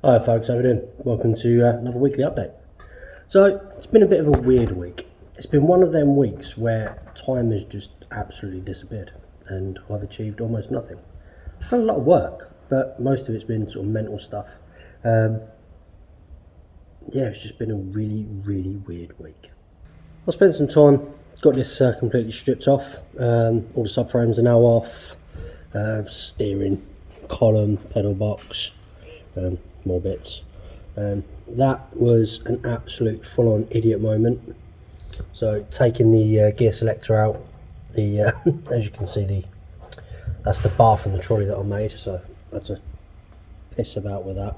Hi folks, how are we doing? Welcome to another weekly update. So, it's been a bit of a weird week. It's been one of them weeks where time has just absolutely disappeared and I've achieved almost nothing. I've done a lot of work, but most of it's been sort of mental stuff. Yeah, it's just been a really weird week. I spent some time, got this completely stripped off. All the subframes are now off. Steering, column, pedal box, more bits. That was an absolute full-on idiot moment. So taking the gear selector out, the as you can see, that's the bar from the trolley that I made. So that's a piss about with that.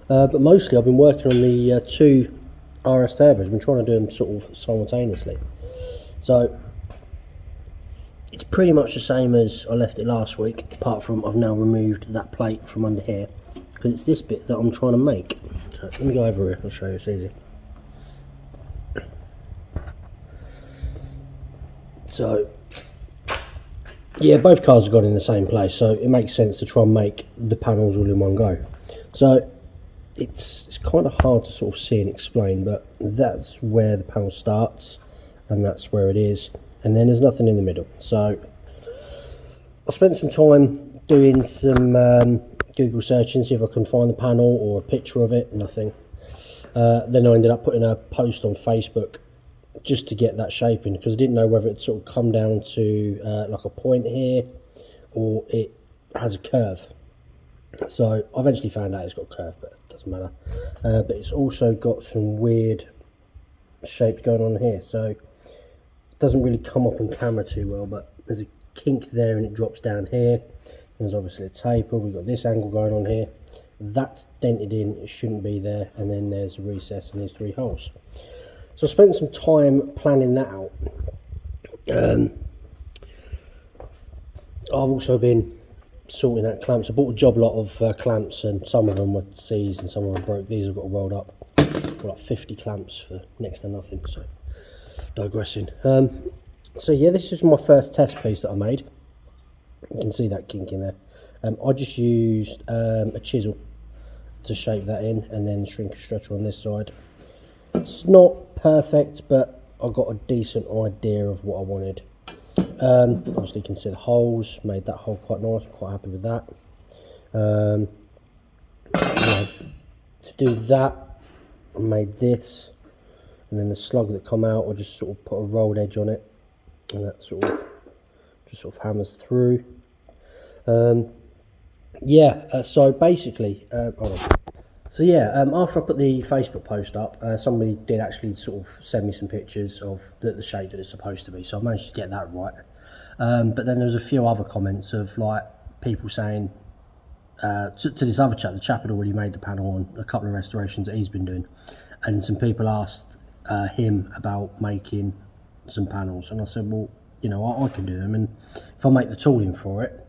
But mostly I've been working on the two RS turbos. I've been trying to do them sort of simultaneously. So it's pretty much the same as I left it last week, apart from I've now removed that plate from under here, because it's this bit that I'm trying to make. So let me go over here, I'll show you, it's easy. So yeah, both cars have gone in the same place, so it makes sense to try and make the panels all in one go. So it's kind of hard to sort of see and explain, but that's where the panel starts and that's where it is, and then there's nothing in the middle. So I spent some time doing some Google searching, see if I can find the panel or a picture of it. Nothing. Then I ended up putting a post on Facebook just to get that shaping, because I didn't know whether it sort of come down to like a point here or it has a curve. So I eventually found out it's got a curve, but it doesn't matter. But it's also got some weird shapes going on here, so it doesn't really come up on camera too well, but there's a kink there and it drops down here. There's obviously a taper, we've got this angle going on here, that's dented in, it shouldn't be there, and then there's a recess and there's 3 holes. So I spent some time planning that out. I've also been sorting out clamps. I bought a job lot of clamps, and some of them were seized and some of them broke. These have got to weld up. Got like 50 clamps for next to nothing, so digressing. So yeah, this is my first test piece that I made. You can see that kink in there. I just used a chisel to shape that in, and then the shrinker stretcher on this side. It's not perfect, but I got a decent idea of what I wanted. Obviously you can see the holes, made that hole quite nice, I'm quite happy with that. Yeah, to do that, I made this, and then the slug that come out, I just sort of put a rolled edge on it, and that sort of just sort of hammers through. Yeah, so basically, hold on. So yeah, after I put the Facebook post up, somebody did actually sort of send me some pictures of the shape that it's supposed to be, so I managed to get that right. But then there was a few other comments of like people saying to this other chap, the chap had already made the panel on a couple of restorations that he's been doing, and some people asked him about making some panels, and I said, well, you know, I can do them, and if I make the tooling for it,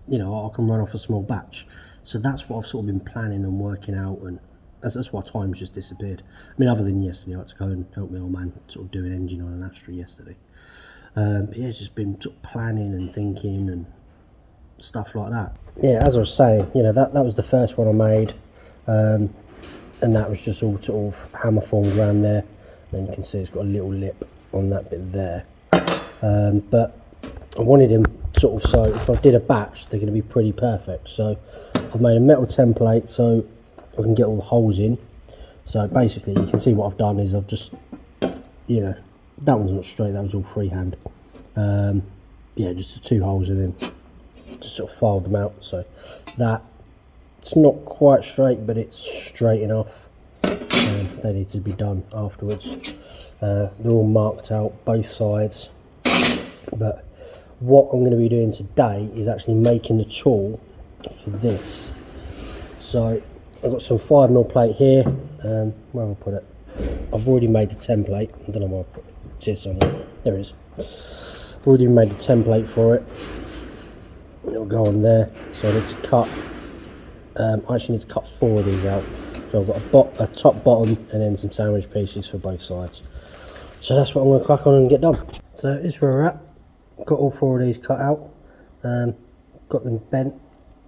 you know, I can run off a small batch. So that's what I've sort of been planning and working out, and that's why time's just disappeared. I mean, other than yesterday, I had to go and help my old man sort of do an engine on an Astra yesterday. But yeah, it's just been sort of planning and thinking and stuff like that. Yeah, as I was saying, you know, that was the first one I made, and that was just all sort of hammer formed around there. Then you can see it's got a little lip on that bit there. But I wanted him sort of, so if I did a batch, they're going to be pretty perfect. So I've made a metal template so I can get all the holes in. So basically you can see what I've done is I've just, you know, that one's not straight, that was all freehand. Yeah, just the 2 holes and then just sort of filed them out. So that, it's not quite straight, but it's straight enough. They need to be done afterwards. They're all marked out both sides, but what I'm going to be doing today is actually making the tool for this. So I've got some 5mm plate here. Where have I put it? I've already made the template. I don't know where I put it. It's on there. There it is. I've already made the template for it. It'll go on there. So I need to cut. I actually need to cut 4 of these out. So I've got a top, bottom, and then some sandwich pieces for both sides. So that's what I'm going to crack on and get done. So here's where we're at. Got all 4 of these cut out, got them bent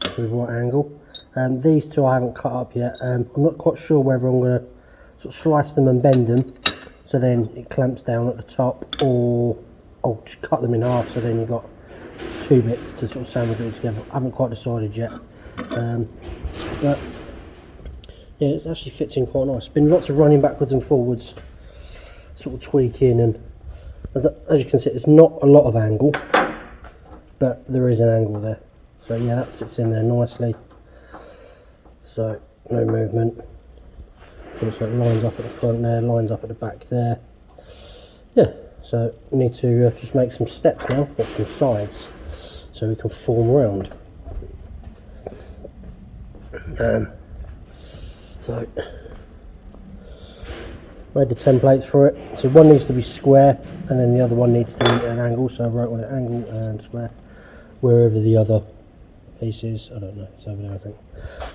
to the right angle, These two I haven't cut up yet. I'm not quite sure whether I'm going to sort of slice them and bend them so then it clamps down at the top, or I'll just cut them in half so then you've got two bits to sort of sandwich all together. I haven't quite decided yet. But yeah, it actually fits in quite nice. Been lots of running backwards and forwards, sort of tweaking, and as you can see, it's not a lot of angle, but there is an angle there. So yeah, that sits in there nicely. So no movement. So it lines up at the front there, lines up at the back there. Yeah, so we need to just make some steps now, or some sides, so we can form around. So made the templates for it. So one needs to be square, and then the other one needs to be at an angle. So I wrote on an angle and square. Wherever the other piece is, I don't know. It's over there, I think.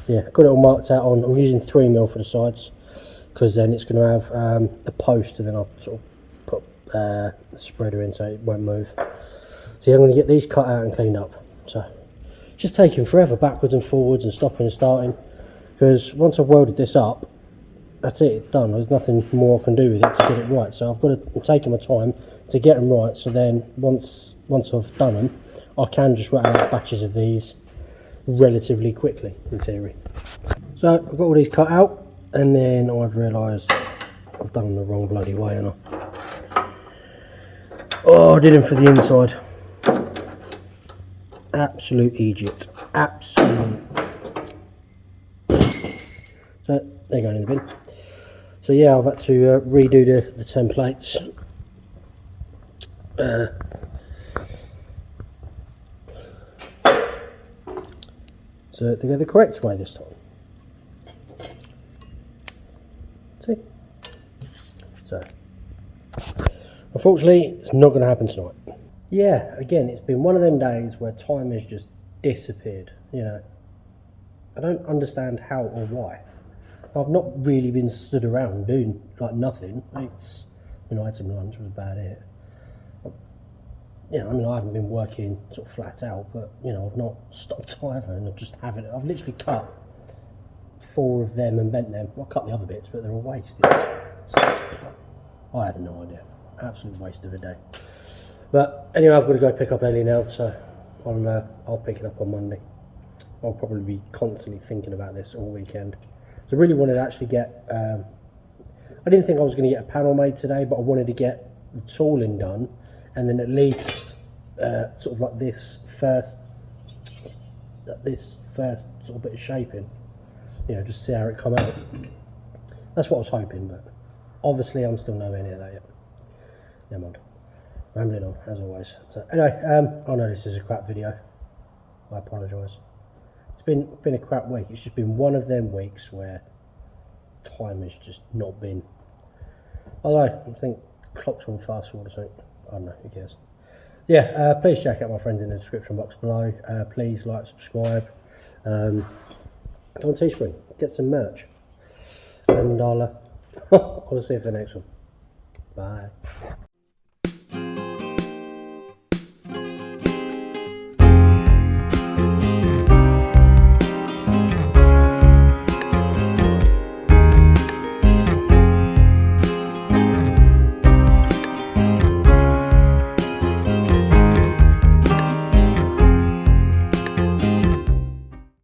Yeah, got it all marked out on. I'm using 3mm for the sides, because then it's going to have a post, and then I'll sort of put a spreader in so it won't move. So yeah, I'm going to get these cut out and cleaned up. So it's just taking forever, backwards and forwards and stopping and starting, because once I've welded this up, that's it, it's done. There's nothing more I can do with it to get it right. So I've got to, I'm taking my time to get them right, so then once I've done them, I can just rattle out batches of these relatively quickly, in theory. So I've got all these cut out, and then I've realised I've done them the wrong bloody way, haven't I? Oh, I did them for the inside. Absolute Egypt. Absolute. So they're going in the bin. So yeah, I've had to redo the templates. So they go the correct way this time. See? So, unfortunately, it's not going to happen tonight. Yeah, again, it's been one of them days where time has just disappeared, you know. I don't understand how or why. I've not really been stood around doing, like, nothing. It's, you know, I had some lunch, was about it. You know, I mean, I haven't been working sort of flat out, but, you know, I've not stopped either, and I've literally cut 4 of them and bent them. Well, I cut the other bits, but they're all wasted. I have no idea. Absolute waste of a day. But anyway, I've got to go pick up Ellie now, so I'll pick it up on Monday. I'll probably be constantly thinking about this all weekend. So I really wanted to actually get, I didn't think I was going to get a panel made today, but I wanted to get the tooling done, and then at least sort of like this first sort of bit of shaping, you know, just see how it come out. That's what I was hoping, but obviously I'm still nowhere near that yet. Never mind. Rambling on, as always. So anyway, I know this is a crap video. I apologise. It's been a crap week. It's just been one of them weeks where time has just not been. Although I think clocks on fast forward or something. I don't know, who cares. Yeah, please check out my friends in the description box below. Please like, subscribe. Go on Teespring, get some merch. And I'll see you for the next one. Bye.